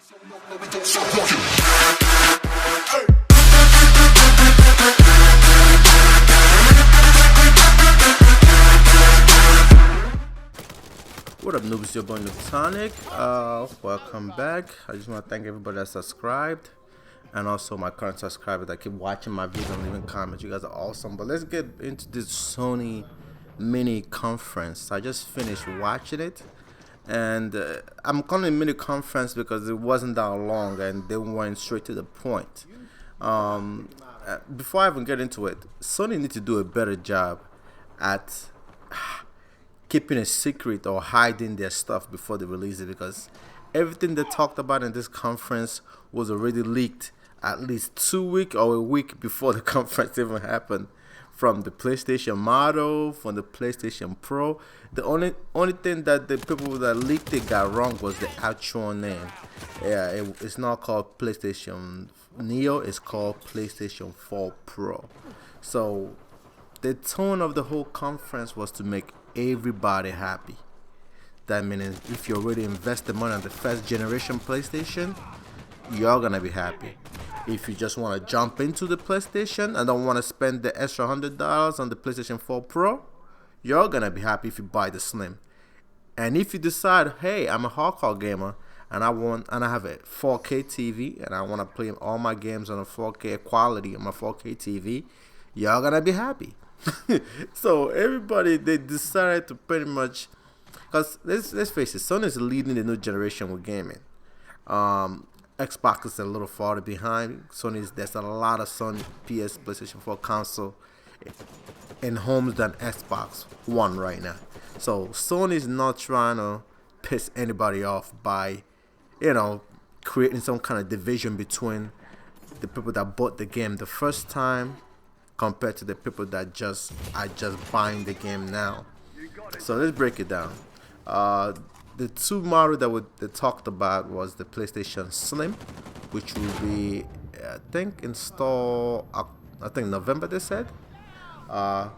What up, noobs? Your boy Newtonic. Welcome back. I just want to thank everybody that subscribed, and also my current subscribers that keep watching my video and leaving comments. You guys are awesome. But let's get into this Sony mini conference. I just finished watching it, and I'm calling it mini conference because it wasn't that long and they went straight to the point. Before I even get into it, Sony need to do a better job at keeping a secret or hiding their stuff before they release it, because everything they talked about in this conference was already leaked at least 2 weeks or a week before the conference even happened. From the PlayStation model, from the PlayStation Pro, the only thing that the people that leaked it got wrong was the actual name. Yeah, it's not called PlayStation Neo, it's called PlayStation 4 Pro. So the tone of the whole conference was to make everybody happy. That means if you already invested money on the first generation PlayStation, you're gonna be happy. If you just want to jump into the PlayStation and don't want to spend the extra $100 on the PlayStation 4 Pro, you're gonna be happy if you buy the Slim. And if you decide, hey, I'm a hardcore gamer and I have a 4K TV and I want to play all my games on a 4K quality on my 4K TV, you're gonna be happy. So everybody, they decided to pretty much, because let's face it, Sony is leading the new generation with gaming. Xbox is a little farther behind. There's a lot of Sony PlayStation 4 console in homes than Xbox One right now. So Sony's not trying to piss anybody off by, creating some kind of division between the people that bought the game the first time compared to the people that are just buying the game now. So let's break it down. The two models that they talked about was the PlayStation Slim, which will be, I think, installed, November, they said. The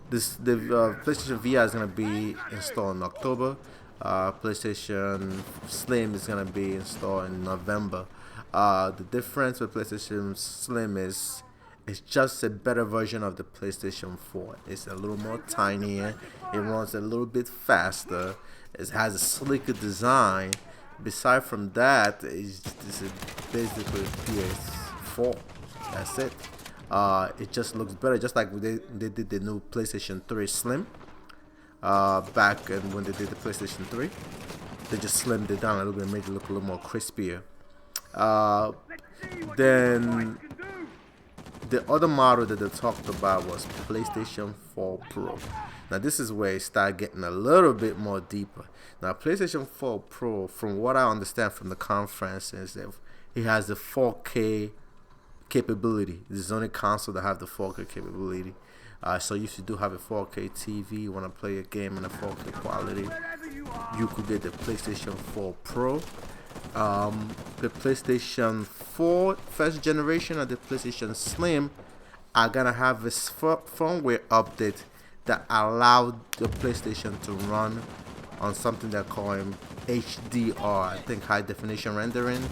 PlayStation VR is going to be installed in October. PlayStation Slim is going to be installed in November. The difference with PlayStation Slim is it's just a better version of the PlayStation 4. It's a little more tinier. It runs a little bit faster. It has a sleeker design. Beside from that, it's basically PS4. That's it. It just looks better, just like they did the new PlayStation 3 Slim. Back when they did the PlayStation 3, they just slimmed it down a little bit, made it look a little more crispier. Then the other model that they talked about was PlayStation 4 Pro. Now this is where it started getting a little bit more deeper. Now PlayStation 4 Pro, from what I understand from the conference, is that it has the 4K capability. This is the only console that have the 4K capability. So if you do have a 4K TV, you want to play a game in a 4K quality, you could get the PlayStation 4 Pro. The PlayStation 4 first generation and the PlayStation Slim are gonna have a firmware update that allowed the PlayStation to run on something they're calling HDR, I think high definition rendering,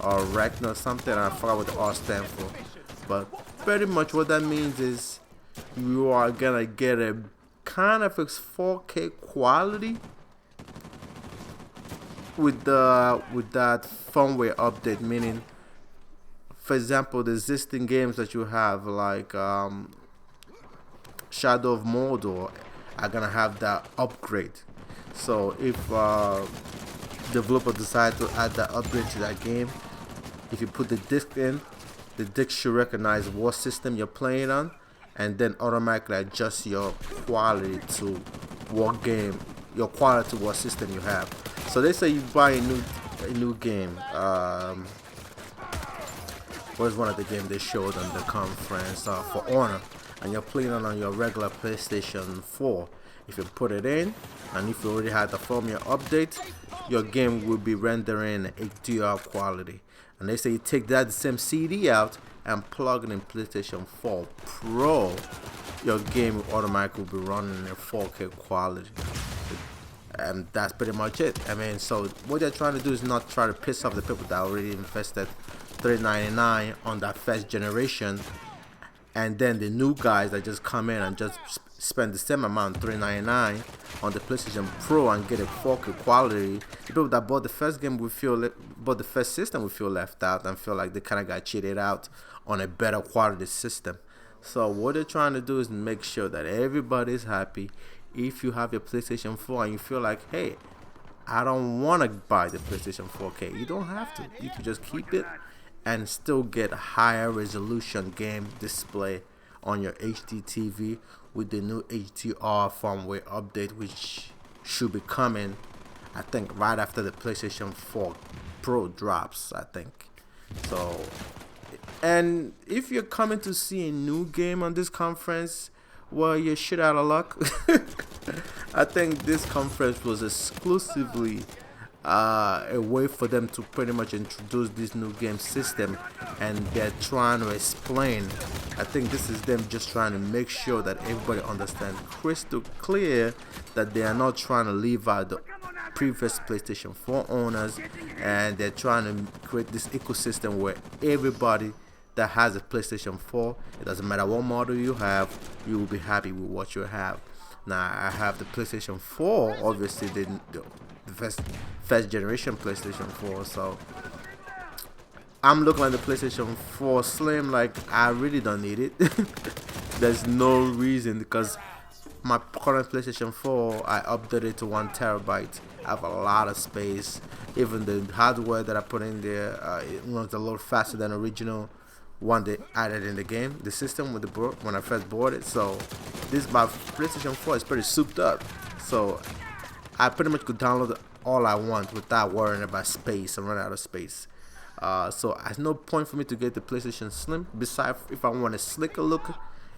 or Retina or something. I forgot what the R stands for, but pretty much what that means is you are gonna get a kind of 4K quality with that firmware update. Meaning, for example, the existing games that you have, like Shadow of Mordor, are gonna have that upgrade. So if developer decide to add that upgrade to that game, if you put the disc in, the disc should recognize what system you're playing on, and then automatically adjust your quality to what game, what system you have. So they say you buy a new game. What's one of the games they showed on the conference? For Honor, and you're playing on your regular PlayStation 4. If you put it in, and if you already had the firmware update, your game will be rendering HDR quality. And they say you take that same CD out and plug it in PlayStation 4 Pro, your game automatically will be running in 4K quality. And that's pretty much it. I mean, so what they're trying to do is not try to piss off the people that already invested $399 on that first generation, and then the new guys that just come in and just spend the same amount, $399, on the PlayStation Pro and get a 4K quality. The people that bought the first game will bought the first system will feel left out and feel like they kind of got cheated out on a better quality system. So what they're trying to do is make sure that everybody's happy. If you have your PlayStation 4 and you feel like, hey, I don't want to buy the PlayStation 4K, you don't have to. You can just keep it and still get a higher resolution game display on your HD TV with the new HDR firmware update, which should be coming, I think, right after the PlayStation 4 Pro drops, I think. So, and if you're coming to see a new game on this conference, well, you're shit out of luck. I think this conference was exclusively a way for them to pretty much introduce this new game system, and they're trying to explain. I think this is them just trying to make sure that everybody understands crystal clear that they are not trying to leave out the previous PlayStation 4 owners, and they're trying to create this ecosystem where everybody that has a PlayStation 4, it doesn't matter what model you have, you will be happy with what you have. Now, I have the PlayStation 4, obviously the first generation PlayStation 4, so I'm looking at the PlayStation 4 Slim like I really don't need it. There's no reason, because my current PlayStation 4, I updated to 1 terabyte. I have a lot of space. Even the hardware that I put in there, it runs a little faster than original one they added in the game, the system with the when I first bought it. So my PlayStation 4 is pretty souped up, so I pretty much could download all I want without worrying about space and running out of space. So there's no point for me to get the PlayStation Slim, besides if I want a slicker look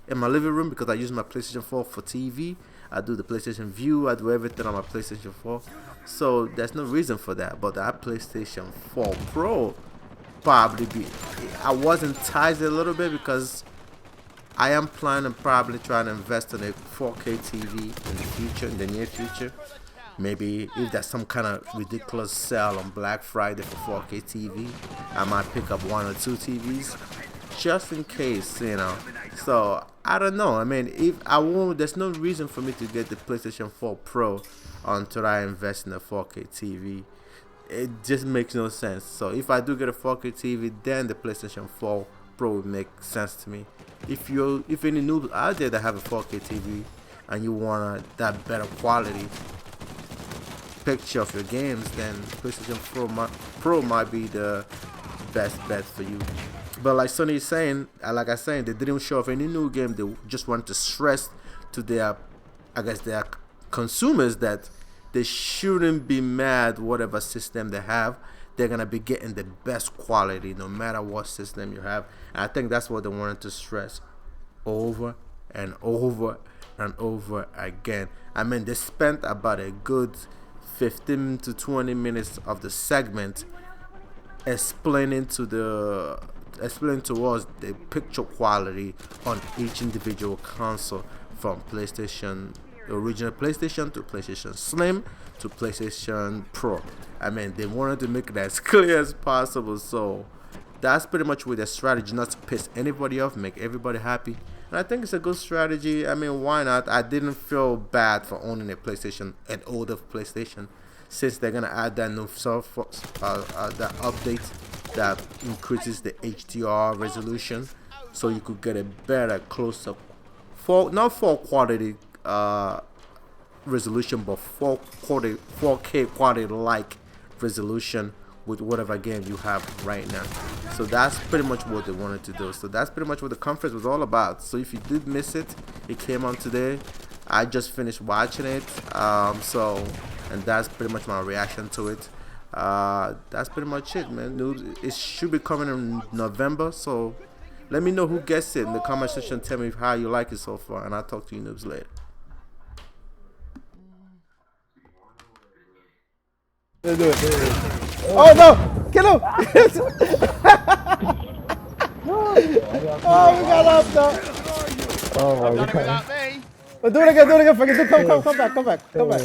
in my living room, because I use my PlayStation 4 for TV. I do the PlayStation View, I do everything on my PlayStation 4, so there's no reason for that. But that PlayStation 4 Pro probably be, I was enticed a little bit, because I am planning probably trying to invest in a 4K TV in the future, in the near future. Maybe if there's some kind of ridiculous sale on Black Friday for 4K TV, I might pick up 1 or 2 TVs just in case, you know. So I don't know. I mean, if I won't, there's no reason for me to get the PlayStation 4 Pro until I invest in a 4K TV. It just makes no sense. So if I do get a 4K TV, then the PlayStation 4 Pro would make sense to me. If any noobs out there that have a 4K TV and you want that better quality picture of your games, then PlayStation Pro might be the best bet for you. But like Sony is saying, like I said, they didn't show off any new game. They just wanted to stress to their, I guess, their consumers that they shouldn't be mad whatever system they have. They're gonna be getting the best quality no matter what system you have. And I think that's what they wanted to stress over and over and over again. I mean, they spent about a good 15 to 20 minutes of the segment explaining to us the picture quality on each individual console, from PlayStation, the original PlayStation, to PlayStation Slim, to PlayStation Pro. I mean, they wanted to make it as clear as possible. So that's pretty much with their strategy, not to piss anybody off, make everybody happy. And I think it's a good strategy. I mean, why not? I didn't feel bad for owning a PlayStation, an older PlayStation, since they're gonna add that new software, that update that increases the HDR resolution, so you could get a better close-up, not 4 quality resolution, but 4K quality like resolution with whatever game you have right now. So that's pretty much what they wanted to do. So that's pretty much what the conference was all about. So if you did miss it, it came on today. I just finished watching it. And that's pretty much my reaction to it. That's pretty much it, man. It should be coming in November. So let me know who gets it in the comment section. Tell me how you like it so far, and I'll talk to you noobs later. Oh no! Get him! Oh, we got up though. Oh my god. Do it again, fucking come back, come back.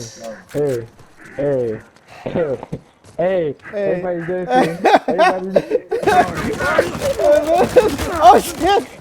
Hey, hey, hey, hey, Hey. everybody dancing. Everybody dancing. Oh shit!